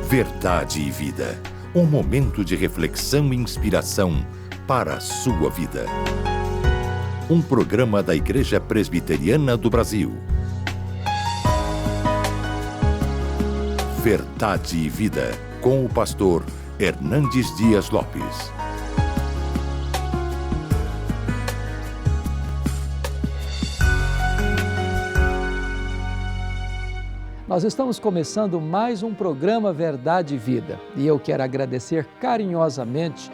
Verdade e Vida. Um momento de reflexão e inspiração para a sua vida. Um programa da Igreja Presbiteriana do Brasil. Verdade e Vida, com o pastor Hernandes Dias Lopes. Nós estamos começando mais um programa Verdade e Vida e eu quero agradecer carinhosamente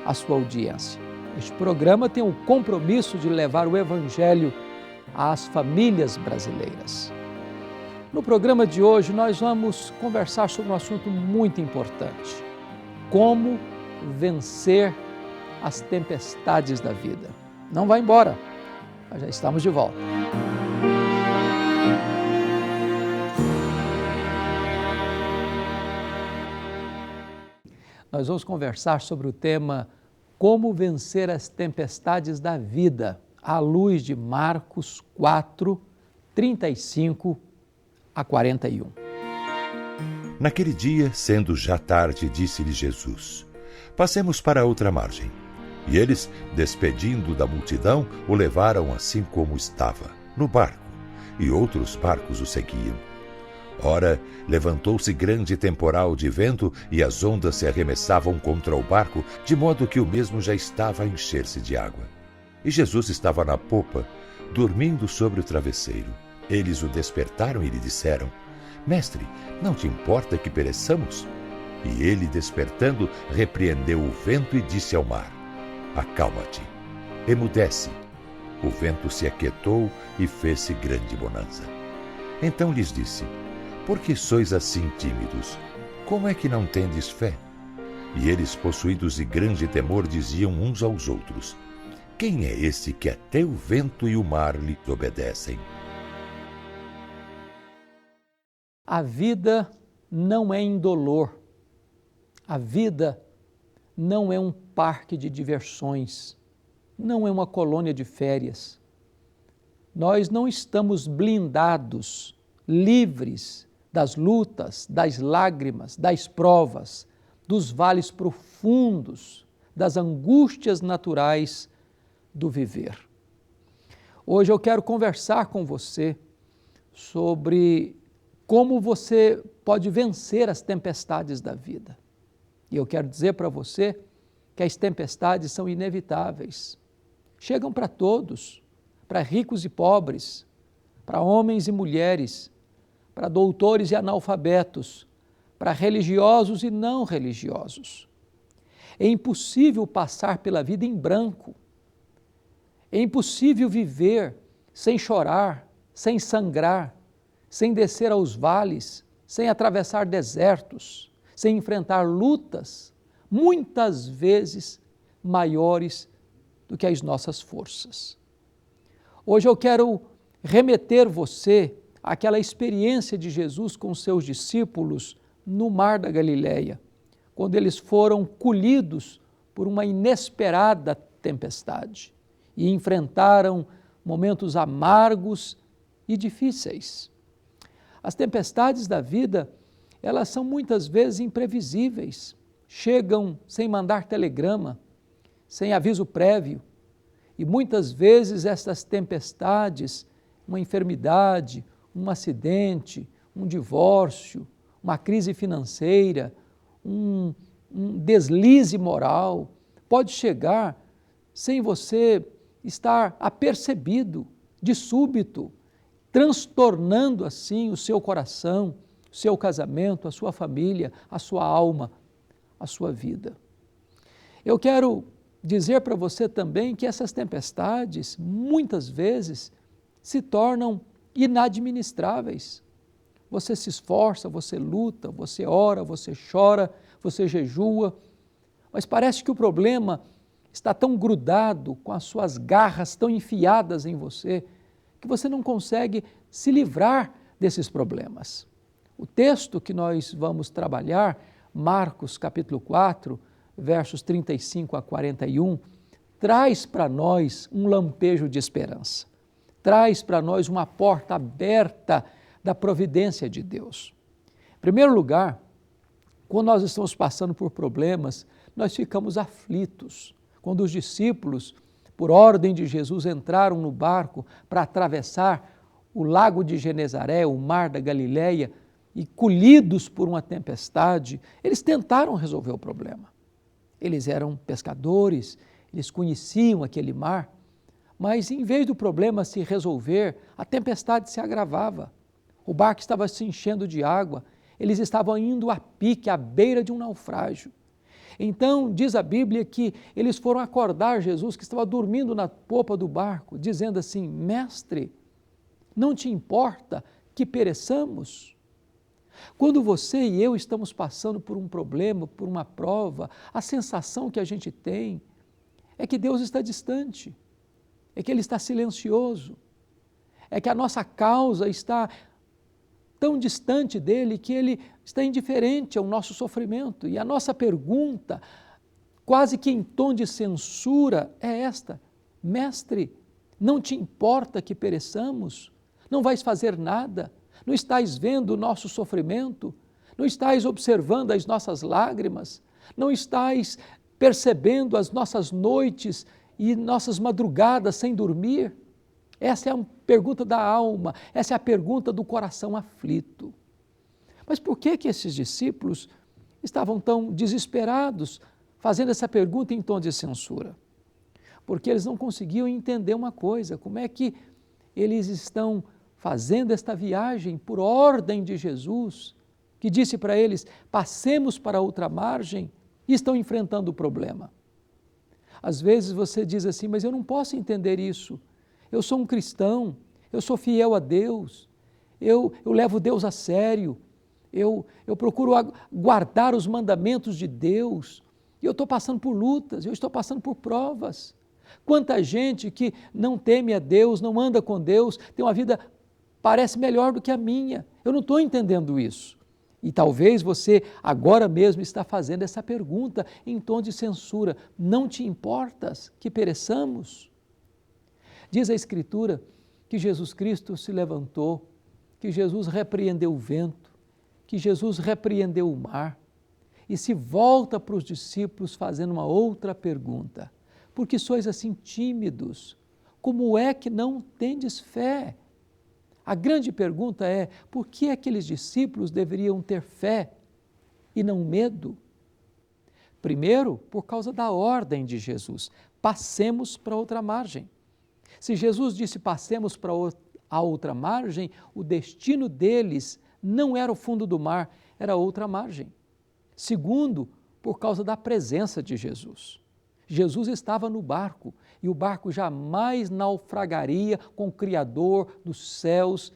a sua audiência. Este programa tem o compromisso de levar o Evangelho às famílias brasileiras. No programa de hoje nós vamos conversar sobre um assunto muito importante: como vencer as tempestades da vida. Não vá embora, nós já estamos de volta. Nós vamos conversar sobre o tema Como vencer as tempestades da vida, à luz de Marcos 4, 35 a 41. Naquele dia, sendo já tarde, disse-lhe Jesus: passemos para a outra margem. E eles, despedindo da multidão, o levaram assim como estava, no barco, e outros barcos o seguiam. Ora, levantou-se grande temporal de vento e as ondas se arremessavam contra o barco, de modo que o mesmo já estava a encher-se de água. E Jesus estava na popa, dormindo sobre o travesseiro. Eles o despertaram e lhe disseram: Mestre, não te importa que pereçamos? E ele, despertando, repreendeu o vento e disse ao mar: Acalma-te, emudece. O vento se aquietou e fez-se grande bonança. Então lhes disse: por que sois assim tímidos? Como é que não tendes fé? E eles, possuídos de grande temor, diziam uns aos outros: quem é esse que até o vento e o mar lhe obedecem? A vida não é indolor. A vida não é um parque de diversões. Não é uma colônia de férias. Nós não estamos blindados, livres das lutas, das lágrimas, das provas, dos vales profundos, das angústias naturais do viver. Hoje eu quero conversar com você sobre como você pode vencer as tempestades da vida. E eu quero dizer para você que as tempestades são inevitáveis. Chegam para todos, para ricos e pobres, para homens e mulheres, para doutores e analfabetos, para religiosos e não religiosos. É impossível passar pela vida em branco. É impossível viver sem chorar, sem sangrar, sem descer aos vales, sem atravessar desertos, sem enfrentar lutas, muitas vezes maiores do que as nossas forças. Hoje eu quero remeter você àquela experiência de Jesus com seus discípulos no Mar da Galileia, quando eles foram colhidos por uma inesperada tempestade e enfrentaram momentos amargos e difíceis. As tempestades da vida, elas são muitas vezes imprevisíveis, chegam sem mandar telegrama, sem aviso prévio, e muitas vezes essas tempestades, uma enfermidade, um acidente, um divórcio, uma crise financeira, um deslize moral, pode chegar sem você estar apercebido, de súbito, transtornando assim o seu coração, o seu casamento, a sua família, a sua alma, a sua vida. Eu quero dizer para você também que essas tempestades, muitas vezes, se tornam inadministráveis. Você se esforça, você luta, você ora, você chora, você jejua, mas parece que o problema está tão grudado, com as suas garras tão enfiadas em você, que você não consegue se livrar desses problemas. O texto que nós vamos trabalhar, Marcos capítulo 4, versos 35 a 41, traz para nós um lampejo de esperança. Traz para nós uma porta aberta da providência de Deus. Em primeiro lugar, Quando nós estamos passando por problemas, nós ficamos aflitos. Quando os discípulos, por ordem de Jesus, entraram no barco para atravessar o lago de Genezaré, o mar da Galileia, e colhidos por uma tempestade, eles tentaram resolver o problema. Eles eram pescadores, eles conheciam aquele mar, mas em vez do problema se resolver, a tempestade se agravava. O barco estava se enchendo de água, eles estavam indo a pique, à beira de um naufrágio. Então, diz a Bíblia que eles foram acordar Jesus, que estava dormindo na popa do barco, dizendo assim: Mestre, não te importa que pereçamos? Quando você e eu estamos passando por um problema, por uma prova, a sensação que a gente tem é que Deus está distante, é que Ele está silencioso, é que a nossa causa está tão distante dele que Ele está indiferente ao nosso sofrimento. E a nossa pergunta, quase que em tom de censura, é esta: Mestre, não te importa que pereçamos? Não vais fazer nada? Não estás vendo o nosso sofrimento? Não estás observando as nossas lágrimas? Não estás percebendo as nossas noites e nossas madrugadas sem dormir? Essa é a pergunta da alma, essa é a pergunta do coração aflito. Mas por que esses discípulos estavam tão desesperados, fazendo essa pergunta em tom de censura? Porque eles não conseguiam entender uma coisa: como é que eles estão fazendo esta viagem por ordem de Jesus, que disse para eles: passemos para outra margem, e estão enfrentando o problema. Às vezes você diz assim: mas eu não posso entender isso. Eu sou um cristão, eu sou fiel a Deus, eu levo Deus a sério, eu procuro guardar os mandamentos de Deus, e eu estou passando por lutas, eu estou passando por provas. Quanta gente que não teme a Deus, não anda com Deus, tem uma vida parece melhor do que a minha. Eu não estou entendendo isso. E talvez você agora mesmo está fazendo essa pergunta em tom de censura: não te importas que pereçamos? Diz a Escritura que Jesus Cristo se levantou, que Jesus repreendeu o vento, que Jesus repreendeu o mar, e se volta para os discípulos fazendo uma outra pergunta: por que sois assim tímidos? Como é que não tendes fé? A grande pergunta é: por que aqueles discípulos deveriam ter fé e não medo? Primeiro, por causa da ordem de Jesus: passemos para outra margem. Se Jesus disse passemos para a outra margem, o destino deles não era o fundo do mar, era outra margem. Segundo, por causa da presença de Jesus. Jesus estava no barco e o barco jamais naufragaria com o Criador dos céus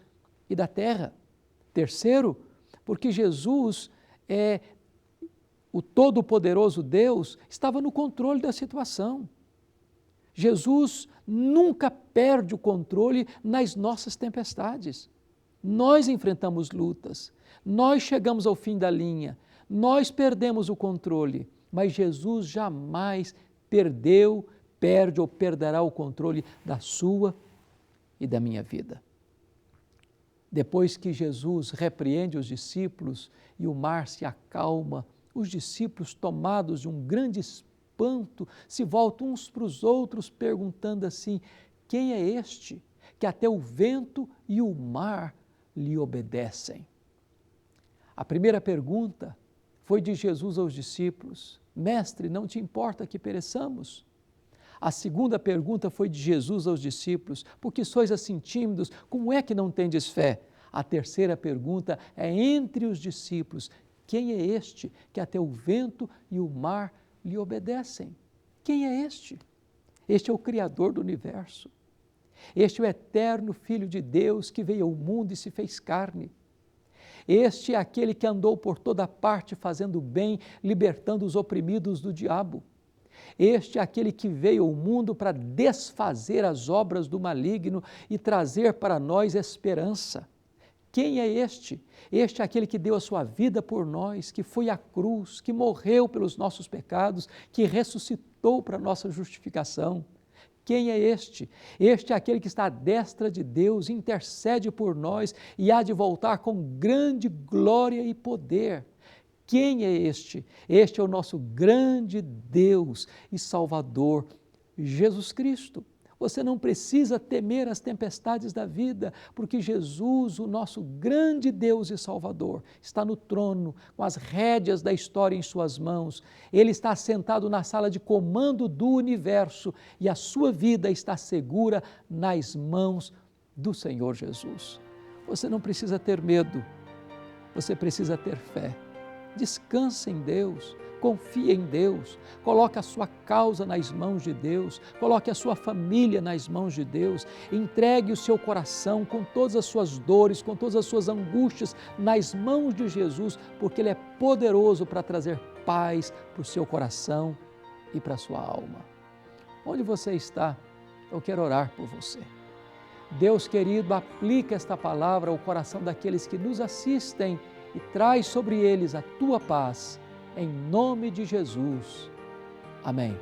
e da terra. Terceiro, porque Jesus, o Todo-Poderoso Deus, estava no controle da situação. Jesus nunca perde o controle nas nossas tempestades. Nós enfrentamos lutas, nós chegamos ao fim da linha, nós perdemos o controle, mas Jesus jamais perde ou perderá o controle da sua e da minha vida. Depois que Jesus repreende os discípulos e o mar se acalma, os discípulos, tomados de um grande espanto, se voltam uns para os outros perguntando assim: quem é este que até o vento e o mar lhe obedecem? A primeira pergunta foi de Jesus aos discípulos: Mestre, não te importa que pereçamos? A segunda pergunta foi de Jesus aos discípulos: por que sois assim tímidos? Como é que não tendes fé? A terceira pergunta é entre os discípulos: quem é este que até o vento e o mar lhe obedecem? Quem é este? Este é o Criador do universo. Este é o eterno Filho de Deus que veio ao mundo e se fez carne. Este é aquele que andou por toda parte fazendo bem, libertando os oprimidos do diabo. Este é aquele que veio ao mundo para desfazer as obras do maligno e trazer para nós esperança. Quem é este? Este é aquele que deu a sua vida por nós, que foi à cruz, que morreu pelos nossos pecados, que ressuscitou para a nossa justificação. Quem é este? Este é aquele que está à destra de Deus, intercede por nós e há de voltar com grande glória e poder. Quem é este? Este é o nosso grande Deus e Salvador, Jesus Cristo. Você não precisa temer as tempestades da vida, porque Jesus, o nosso grande Deus e Salvador, está no trono, com as rédeas da história em suas mãos. Ele está sentado na sala de comando do universo e a sua vida está segura nas mãos do Senhor Jesus. Você não precisa ter medo, você precisa ter fé. Descanse em Deus, confie em Deus, coloque a sua causa nas mãos de Deus, coloque a sua família nas mãos de Deus, entregue o seu coração com todas as suas dores, com todas as suas angústias nas mãos de Jesus, porque Ele é poderoso para trazer paz para o seu coração e para a sua alma. Onde você está, eu quero orar por você. Deus querido, aplica esta palavra ao coração daqueles que nos assistem e traz sobre eles a tua paz, em nome de Jesus. Amém.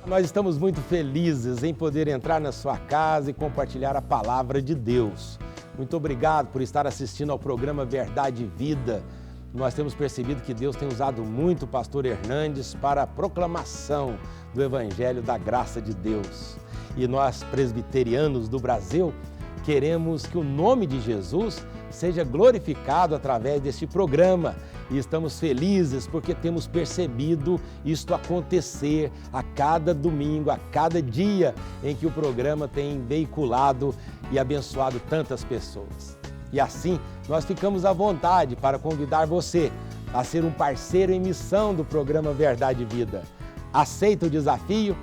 Nós estamos muito felizes em poder entrar na sua casa e compartilhar a palavra de Deus. Muito obrigado por estar assistindo ao programa Verdade e Vida. Nós temos percebido que Deus tem usado muito o pastor Hernandes para a proclamação do Evangelho da graça de Deus. E nós, presbiterianos do Brasil, queremos que o nome de Jesus seja glorificado através deste programa. E estamos felizes porque temos percebido isto acontecer a cada domingo, a cada dia em que o programa tem veiculado e abençoado tantas pessoas. E assim, nós ficamos à vontade para convidar você a ser um parceiro em missão do programa Verdade e Vida. Aceita o desafio?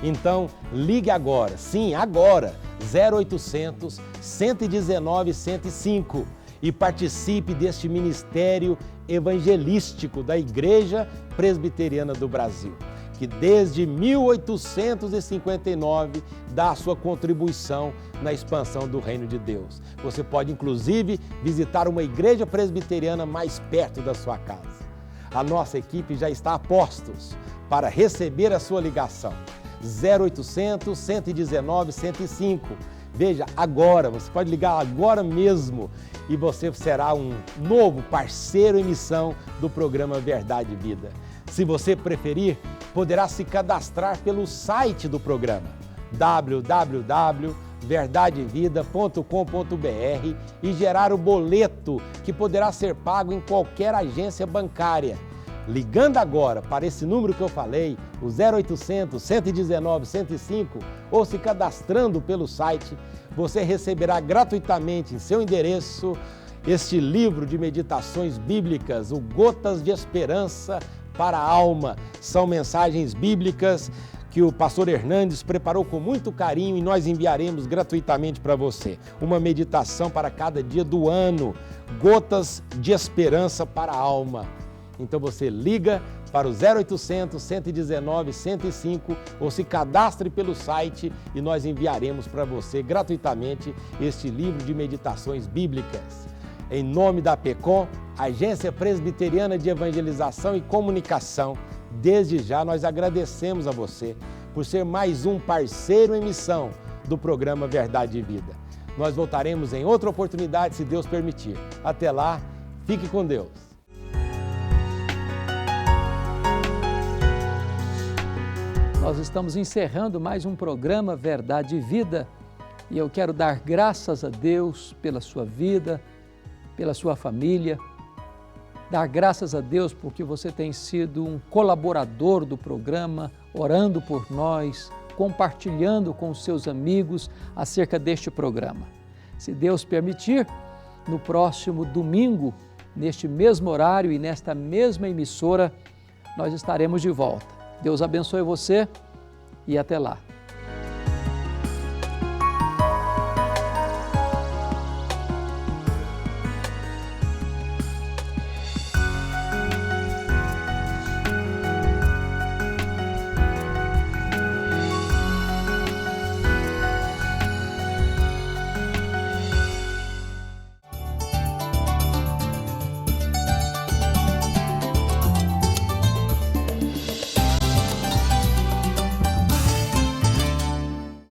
Então, ligue agora, sim, agora, 0800 119 105 e participe deste ministério evangelístico da Igreja Presbiteriana do Brasil, que desde 1859 dá a sua contribuição na expansão do Reino de Deus. Você pode, inclusive, visitar uma igreja presbiteriana mais perto da sua casa. A nossa equipe já está a postos para receber a sua ligação. 0800 119 105. Veja, agora, você pode ligar agora mesmo e você será um novo parceiro em missão do programa Verdade e Vida. Se você preferir, poderá se cadastrar pelo site do programa www.verdadevida.com.br e gerar o boleto que poderá ser pago em qualquer agência bancária. Ligando agora para esse número que eu falei, o 0800 119 105, ou se cadastrando pelo site, você receberá gratuitamente em seu endereço este livro de meditações bíblicas, o Gotas de Esperança para a Alma. São mensagens bíblicas que o pastor Hernandes preparou com muito carinho e nós enviaremos gratuitamente para você. Uma meditação para cada dia do ano, Gotas de Esperança para a Alma. Então você liga para o 0800 119 105 ou se cadastre pelo site e nós enviaremos para você gratuitamente este livro de meditações bíblicas. Em nome da APECOM, Agência Presbiteriana de Evangelização e Comunicação, desde já nós agradecemos a você por ser mais um parceiro em missão do programa Verdade e Vida. Nós voltaremos em outra oportunidade, se Deus permitir. Até lá, fique com Deus. Nós estamos encerrando mais um programa Verdade e Vida e eu quero dar graças a Deus pela sua vida, pela sua família, dar graças a Deus porque você tem sido um colaborador do programa, orando por nós, compartilhando com os seus amigos acerca deste programa. Se Deus permitir, no próximo domingo, neste mesmo horário e nesta mesma emissora, nós estaremos de volta. Deus abençoe você e até lá.